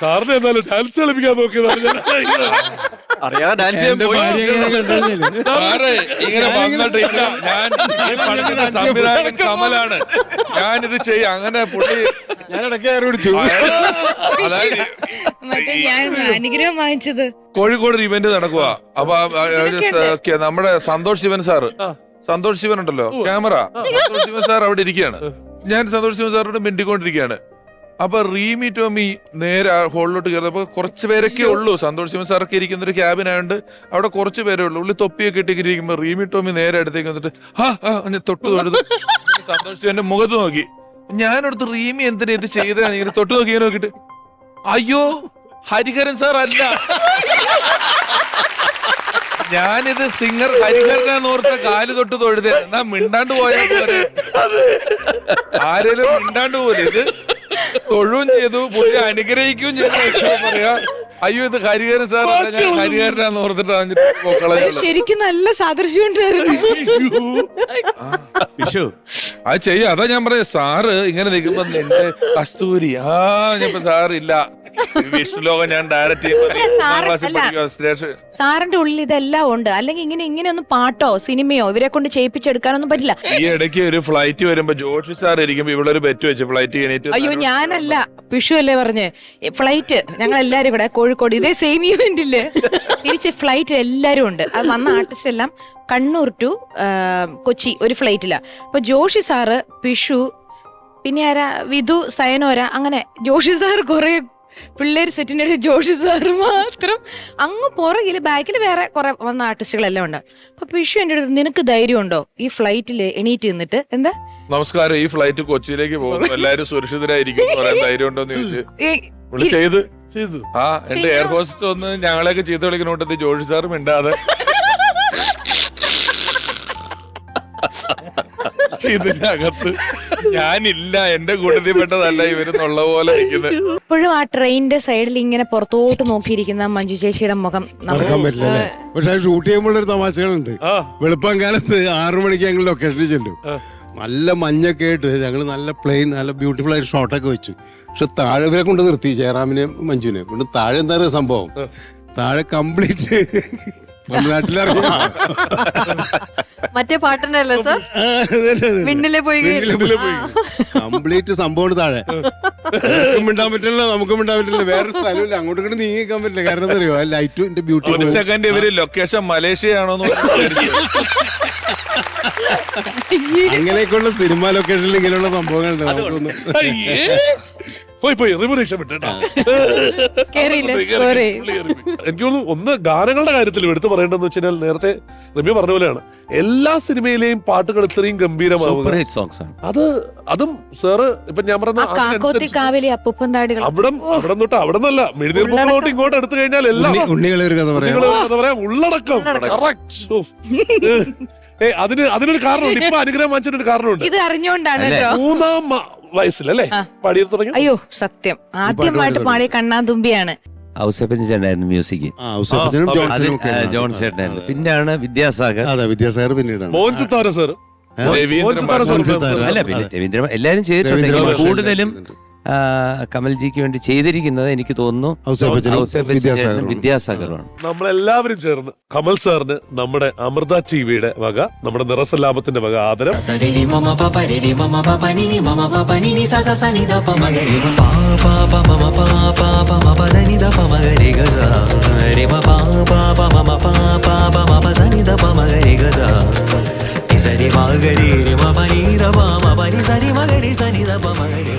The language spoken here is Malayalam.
സാറിന് എന്നാലും ഡാൻസ് കളിപ്പിക്കാൻ നോക്കിയതാണ് അറിയാതെ ഡാൻസ് ചെയ്യാൻ പോയി. സാറേ ഇങ്ങനെ വന്നിട്ടില്ല. ഞാൻ ഈ പടത്തിന്റെ സംവിധായകൻ കമലാണ്. ഞാനിത് ചെയ്യാം. അങ്ങനെ പുള്ളി ഞാൻ ഇടയ്ക്ക് പിടിച്ചു. മറ്റേ ഞാൻ അനുഗ്രഹം വാങ്ങിച്ചത് കോഴിക്കോട് ഒരു ഇവന്റ് നടക്കുക. അപ്പൊ നമ്മുടെ സന്തോഷ് ശിവൻ സാറ്, സന്തോഷ് ശിവൻ ഉണ്ടല്ലോ ക്യാമറ, സന്തോഷ് ശിവൻ സാർ അവിടെ ഇരിക്കുകയാണ്. ഞാൻ സന്തോഷ് ശിവൻ സാറിനോട് മിണ്ടിക്കൊണ്ടിരിക്കുകയാണ്. അപ്പൊ റീമി ടോമി നേരെ ഹോളിലോട്ട് കയറിയപ്പോ കുറച്ച് പേരൊക്കെ ഉള്ളൂ. സന്തോഷ് ശിവൻ സാറൊക്കെ ഇരിക്കുന്ന ഒരു ക്യാബിൻ ആയതുകൊണ്ട് അവിടെ കുറച്ച് പേരേ ഉള്ളൂ. ഉള്ളി തൊപ്പിയൊക്കെ ഇട്ടിരിക്കുമ്പോ റീമി ടോമി നേരെ അടുത്തേക്ക് വന്നിട്ട് തൊട്ട് തൊഴുതു. സന്തോഷ് ശിവന്റെ മുഖത്ത് നോക്കി. ഞാനടുത്ത് റീമി എന്തിനാ ഇത് ചെയ്തതാണ് ഇങ്ങനെ തൊട്ട് നോക്കിയാൽ നോക്കിട്ട്, അയ്യോ ഹരിഹരൻ സാർ അല്ല, ഞാനിത് സിംഗർ ഹരിഹരനോർത്ത കാല് തൊട്ട് തൊഴുത. എന്നാ മിണ്ടാണ്ട് പോയാൽ പോരെ, ആരേലും മിണ്ടാണ്ട് പോലെ. ഇത് തൊഴുവും ചെയ്തു, പുള്ളി അനുഗ്രഹിക്കുകയും ചെയ്തു. പറയാ അയ്യോ ഇത് ഹരിഹരൻ സാർ അല്ല, ഞാൻ ഹരിഹരനാന്ന് ഓർത്തിട്ടാണ്. ശരിക്കും നല്ല സാദൃശ്യം ഉണ്ടായിരുന്നു. അത് ചെയ്യാ. അതാ ഞാൻ പറയാ, സാറ് ഇങ്ങനെ നിൽക്കുമ്പോ എന്റെ കസ്തൂരി ഞാൻ സാറില്ല വിഷ്ണുലോകം ഞാൻ ഡയറക്റ്റ് സാറിന്റെ ഉള്ളിൽ ഇതെല്ലാം ഉണ്ട്. അല്ലെങ്കിൽ ഇങ്ങനെയൊന്നും പാട്ടോ സിനിമയോ ഇവരെ കൊണ്ട് ചെയ്യിപ്പിച്ചെടുക്കാനൊന്നും പറ്റില്ല. ഈ ഇടയ്ക്ക് ഒരു ഫ്ലൈറ്റ് വരുമ്പോ ജോഷി സാർ ഇരിക്കുമ്പോ ഇവിടെ ഒരു ബെറ്റ് വെച്ച് ഫ്ലൈറ്റ് കഴിഞ്ഞിട്ട്, അയ്യോ ഞാനല്ല, പിഷു അല്ലേ പറഞ്ഞ് ഫ്ലൈറ്റ് ഞങ്ങൾ എല്ലാരും കൂടെ കോഴിക്കോട് ഇതേ സെയിം ഇവന്റില് തിരിച്ച് ഫ്ലൈറ്റ് എല്ലാരും ഉണ്ട്. അത് വന്ന ആർട്ടിസ്റ്റ് എല്ലാം കണ്ണൂർ ടു കൊച്ചി ഒരു ഫ്ലൈറ്റിലാ. അപ്പൊ ജോഷി സാറ്, പിഷു, പിന്നെ ആരാ വിധു, സയനോര, അങ്ങനെ ജോഷി സാർ കുറെ പിള്ളേര് സെറ്റിന്റെ ജോഷി സാറ് മാത്രം അങ്ങ് പുറകില്, ബാക്കിൽ വേറെ കുറെ വന്ന ആർട്ടിസ്റ്റുകളെല്ലാം ഉണ്ട്. അപ്പൊ പിഷു എന്റെ അടുത്ത്, നിനക്ക് ധൈര്യം ഉണ്ടോ ഈ ഫ്ലൈറ്റില് എണീറ്റ് നിന്നിട്ട്? എന്താ നമസ്കാരം, ഈ ഫ്ലൈറ്റ് കൊച്ചിയിലേക്ക് പോകുന്നു, എല്ലാരും സുരക്ഷിതരായിരിക്കും, ധൈര്യം ഉണ്ടോന്ന് ചോദിച്ചു. ചെയ്തു. എന്റെ എയർ ഹോസ്റ്റസ് ഒന്ന് ഞങ്ങളെയൊക്കെ ചെയ്ത് കളിക്കണോട്ടത് ജോഷി സാറും മിണ്ടാതെ ഇതിനകത്ത് ഞാനില്ല, എന്റെ കൂട്ടത്തിൽ പെട്ടതല്ല ഇവരെന്നുള്ള പോലെ നിൽക്കുന്നത്. ഇപ്പോഴും ആ ട്രെയിനിന്റെ സൈഡിൽ ഇങ്ങനെ പുറത്തോട്ട് നോക്കിയിരിക്കുന്ന മഞ്ജു ചേച്ചിയുടെ മുഖം മറക്കാൻ പറ്റില്ല. പക്ഷെ ഷൂട്ട് ചെയ്യുമ്പോൾ ഒരു തമാശകളുണ്ട്. വെളുപ്പം കാലത്ത് 6 മണിക്ക് ഞങ്ങൾ ലൊക്കേഷനിൽ ചെല്ലും. നല്ല മഞ്ഞൊക്കെ ആയിട്ട് ഞങ്ങൾ നല്ല പ്ലെയിൻ, നല്ല ബ്യൂട്ടിഫുൾ ആയിട്ട് ഷോട്ടൊക്കെ വെച്ചു. പക്ഷെ താഴെ ഇവരെ കൊണ്ട് നിർത്തി, ജയറാമിനെ മഞ്ജുവിനെ കൊണ്ട്. താഴെ എന്താ പറയുക സംഭവം, താഴെ കംപ്ലീറ്റ് തമിഴ്നാട്ടിലിറങ്ങി മറ്റേ പാട്ടിന്റെ അല്ലേ സാർ, വിണ്ണിലെ പോയി കംപ്ലീറ്റ് സംഭവം. താഴെ നമുക്കും മിണ്ടാൻ പറ്റില്ല, നമുക്കും മിണ്ടാൻ പറ്റില്ല, വേറെ സ്ഥലമില്ല, അങ്ങോട്ടും ഇങ്ങോട്ട് നീങ്ങിക്കാൻ പറ്റില്ല. കാരണം എന്താ അറിയോ, ലൈറ്റിന്റെ ബ്യൂട്ടി. ഒരു സെക്കൻഡ് ഇവര് ലൊക്കേഷൻ മലേഷ്യയാണോന്ന് അങ്ങനെയൊക്കെയുള്ള സിനിമ ലൊക്കേഷനിൽ ഇങ്ങനെയുള്ള സംഭവങ്ങളുണ്ട്. നമുക്കൊന്നും പോയി റിമൂനേഷൻ എനിക്ക് തോന്നുന്നു. ഒന്ന് ഗാനങ്ങളുടെ കാര്യത്തിൽ എടുത്തു പറയേണ്ടതെന്ന് വെച്ചാൽ, നേരത്തെ റമ്യ പറഞ്ഞ പോലെയാണ് എല്ലാ സിനിമയിലെയും പാട്ടുകൾ ഇത്രയും ഗംഭീരമാവുക. അതും സാറ് ഇപ്പൊ ഞാൻ പറഞ്ഞ അവിടെ തൊട്ട് അവിടെ നിന്നല്ല, മെഴുതിർപ്പോട്ട് ഇങ്ങോട്ട് എടുത്തു കഴിഞ്ഞാൽ എല്ലാം ഉള്ളടക്കം. അതിനൊരു കാരണമുണ്ട്. ഇപ്പൊ അനുഗ്രഹം വാങ്ങിച്ചിട്ടൊരു കാരണമുണ്ട്. ഇത് അറിഞ്ഞുകൊണ്ടാണ് 3-ാം വയസ്സിലല്ലേ പാടിയത് തുടങ്ങി. അയ്യോ സത്യം, ആദ്യമായിട്ട് പാടിയ കണ്ണാതുമ്പിയാണ്. ഔസേപ്പച്ചനായിരുന്നു മ്യൂസിക്, ജോൺ ചേട്ടനായിരുന്നു. പിന്നെയാണ് വിദ്യാസാഗർ. വിദ്യാസാഗർ പിന്നീടാണ് മോഹൻ സിത്താര സാർ, അല്ല പിന്നെ രവീന്ദ്ര, എല്ലാരും ചെയ്തിട്ടുണ്ടെങ്കിൽ കൂടുതലും കമൽജിക്ക് വേണ്ടി ചെയ്തിരിക്കുന്നത് എനിക്ക് തോന്നുന്നു വിദ്യാസാഗറാണ്. നമ്മളെല്ലാവരും ചേർന്ന് കമൽ സാറിന് നമ്മുടെ അമൃത ടിവിയുടെ വക, നമ്മുടെ നിറസല്ലാപത്തിന്റെ വക ആദരം. സരി മഗരി മ പനി ദ പ മ പനി സരി മഗരി സനി ദ പ മഗരി.